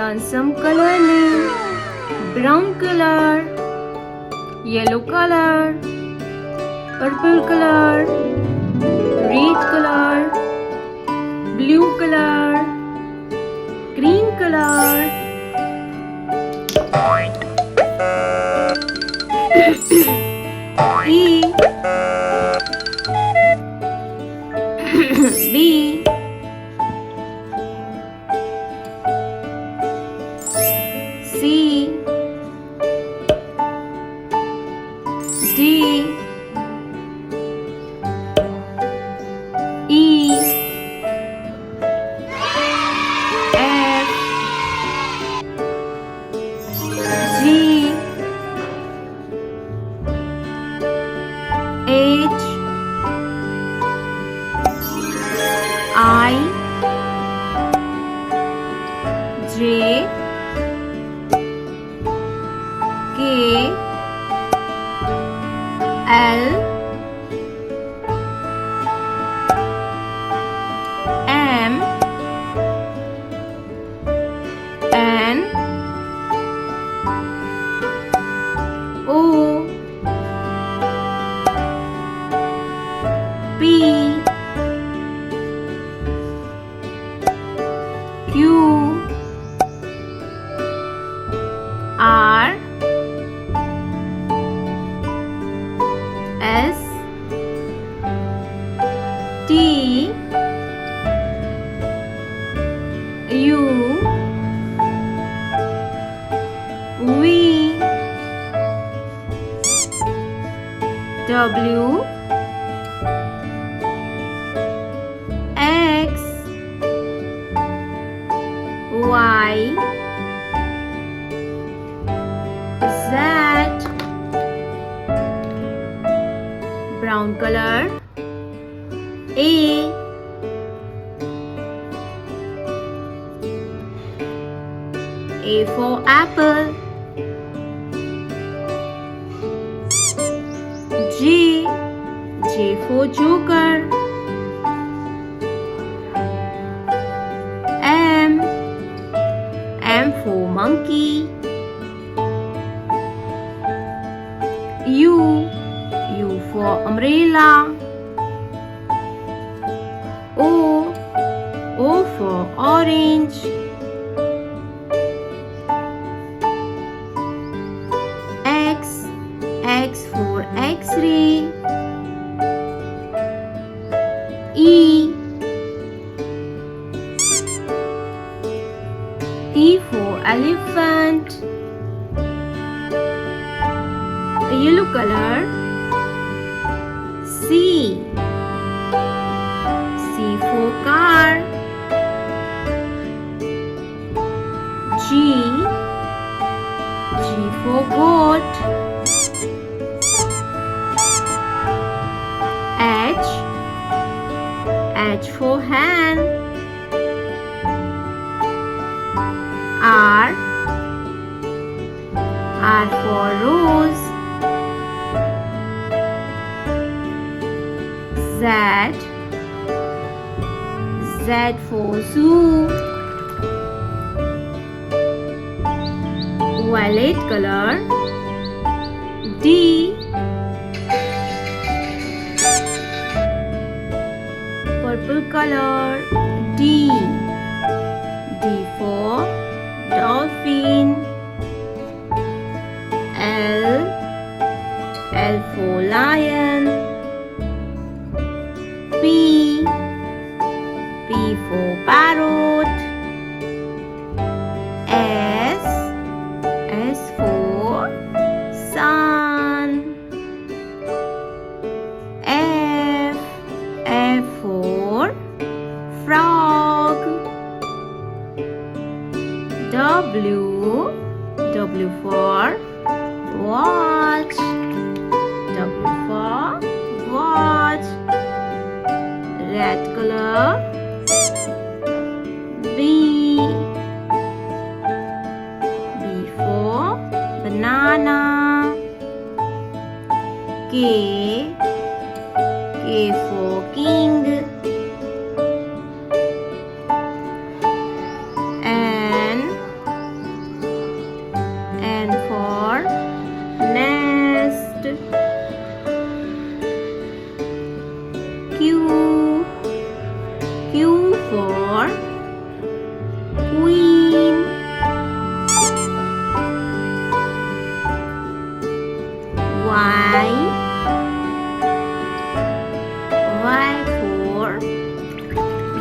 learn some color name. Brown color, yellow color, purple color, red color, blue color, green color. E B C D E F G H I J K L M N O P Q R S T U V W X Y Z. Brown color. A for apple. J for joker. M for monkey. U for umbrella. O for orange. X for X-ray. E for elephant. Yellow color. C for car. G for goat. H for hand. R for rose. Z for zoo. Violet color. D purple color. D for dolphin. L for lion. P for parrot. S for sun. F for frog. W for watch. Red color. B for banana. K for king. N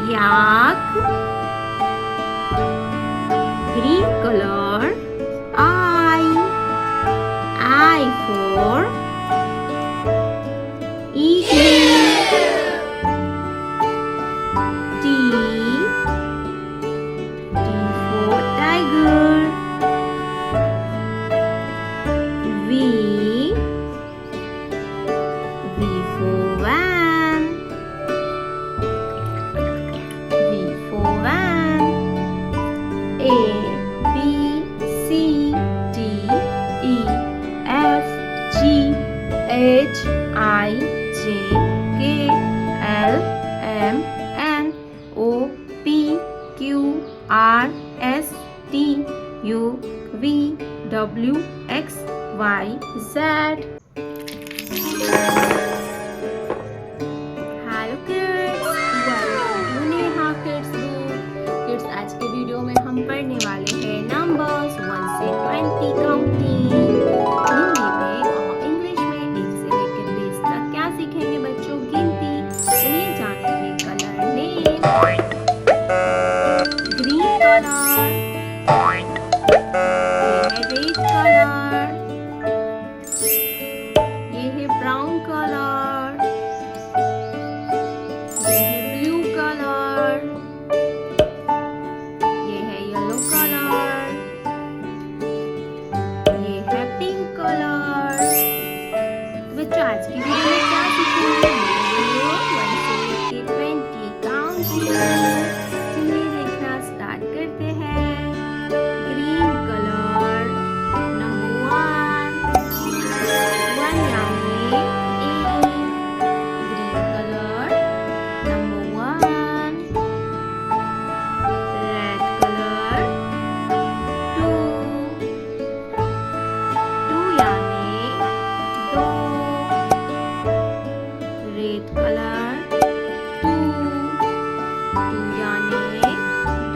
yak. Green color, I for eagle. T for tiger. V for van. V for van. A B C D E F G H I J K L M N O P Q R S T U V W X Y Z. Hello kids, welcome to Neha kids book. Kids, आज के video में हम पढ़ने वाले हैं numbers 1 से 20 counting. Hindi में और इंग्लिश में 1 से लेकर 20 तक क्या सीखेंगे बच्चों? गिनती। चलिए जानेंगे colour name. Green colour, red colour, ये है ब्राउन कलर, ये है ब्लू कलर, ये है येलो कलर, ये है पिंक कलर। बच्चों, आज की वीडियो में क्या सीखेंगे? 1 से लेके 20 काउंटिंग। चलिए देखना स्टार्ट करते हैं। ग्रीन कलर, नंबर 1 यानी green colour, number 1। Red colour, 2 यानी 2। रेड कलर, 2 यानी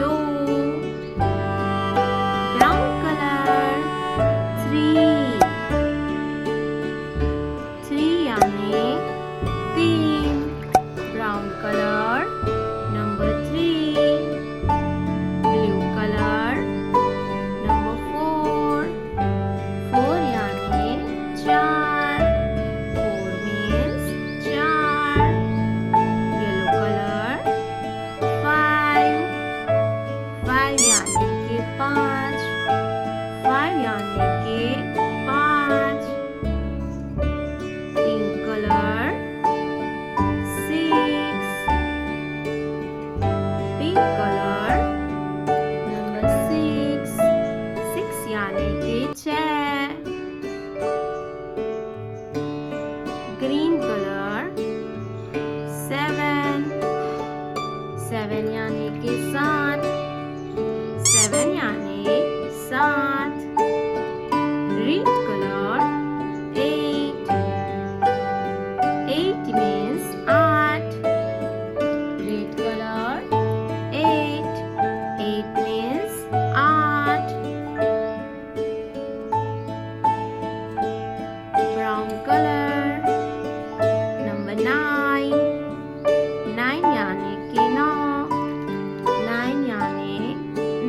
2। ब्राउन कलर, 3 यानी 3। Brown colour, number 3। Blue colour, number 4 यानी 4। 4 means 4। येलो कलर, 5 यानी कि 5। 5 यानी कि 5। Pink colour, 6। Pink colour, number 6। 6 यानी कि 6। Green colour, 7। 7 यानी कि 7। 7 यानी 7। Red colour, 8। 8 means 8। Red colour, 8। 8 means 8। Brown colour, number 9। 9 यानी कि 9। 9 यानी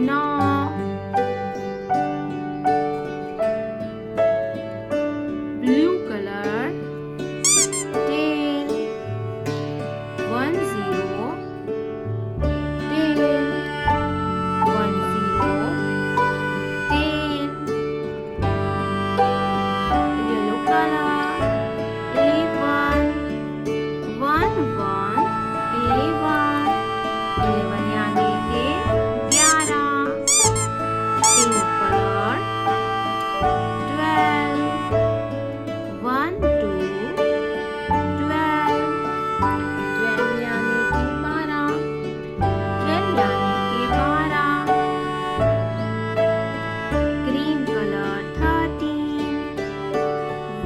9। Blue colour, 10। 1 0 10। 1 0 10। Yellow colour, 11। 1 1 11। 11 यानी कि 11। Pink colour, 12। 1 2 12। 12 यानी कि 12। 12 यानी कि 12। Green colour, 13।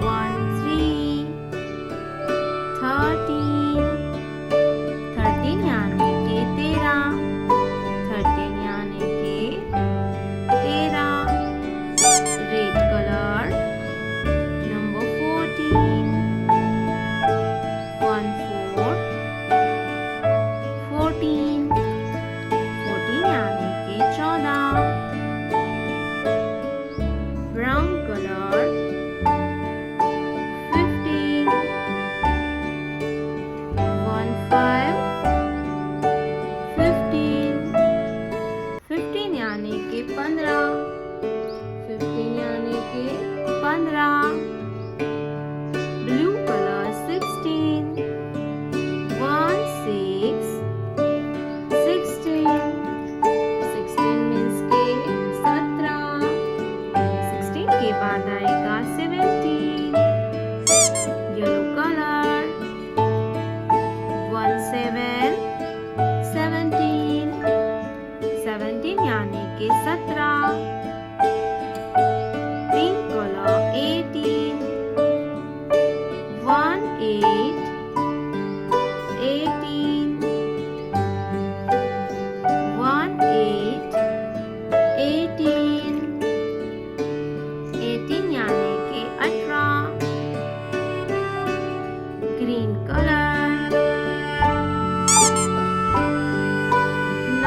1 3 13। 13 यानी कि 13।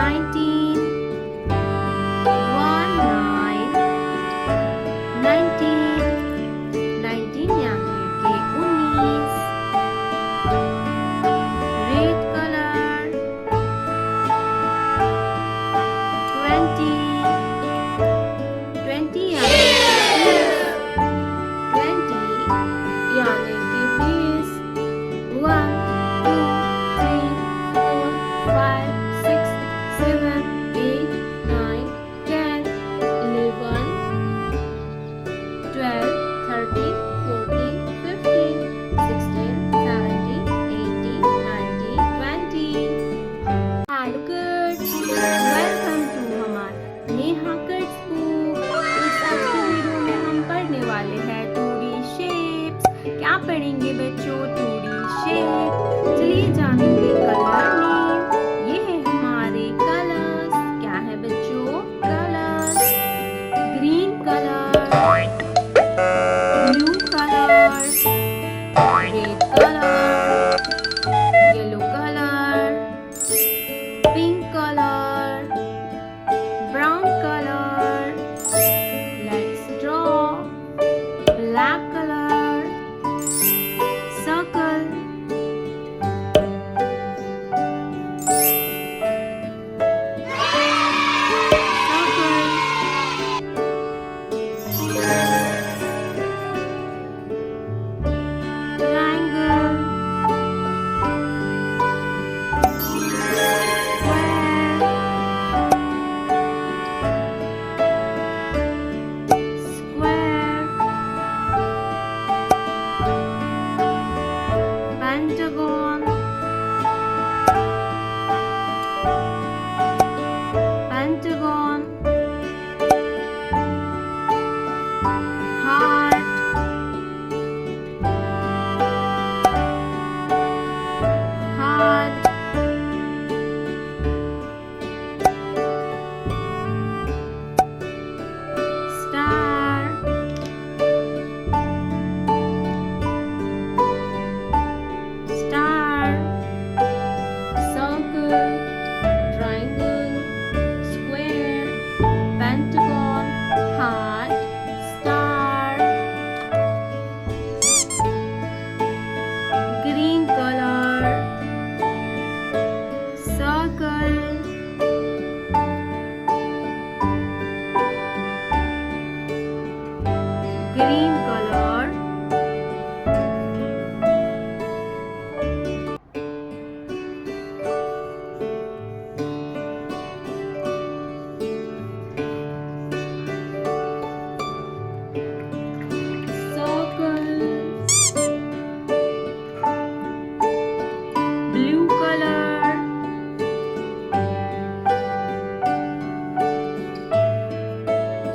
19 1 9 19 19 यानी कि 19 रेड कलर 20 20 यानी कि 20 यानी कि 20 1 2 3 4 5 6 7 8 9 10 11 12 13 14 15 16 17 18 19 20 Hello kids, welcome to हमारा नेहा किड्स बुक। इस आज की वीडियो में हम पढ़ने वाले हैं 2D शेप्स। क्या पढ़ेंगे बच्चों? 2D shape. चलिए जानेंगे कलर नेम। ये है हमारे कलर्स। क्या है बच्चों? Colours. Green colour, blue colour, red colour, yellow colour, pink colour, brown color. Let's draw. Black color, circle, triangle, square, pentagon, pentagon, heart, heart, star, star, circle, triangle, square, pentagon, heart, star. Green color, circle, green color, circle, blue color,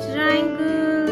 triangle,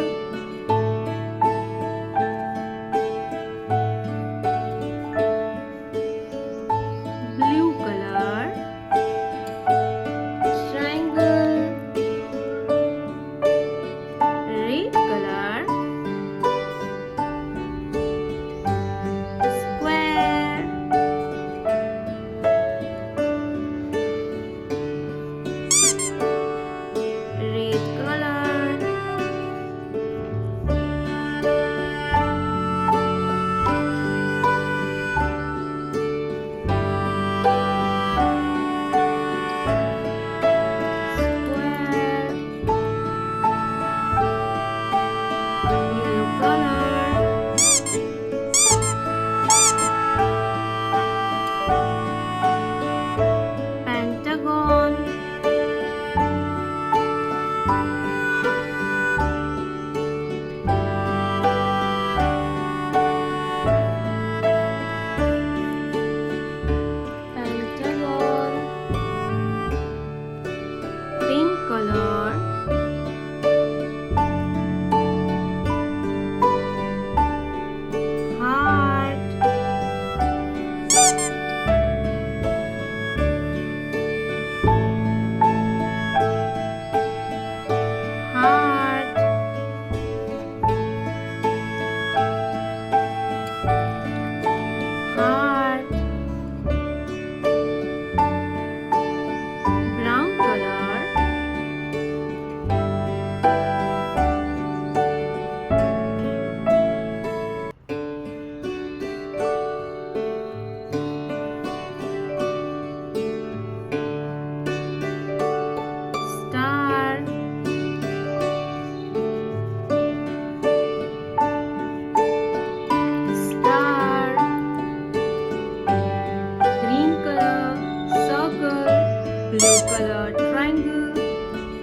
blue color triangle,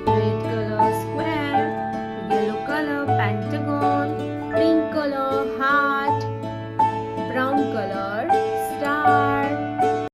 red color square, yellow color pentagon,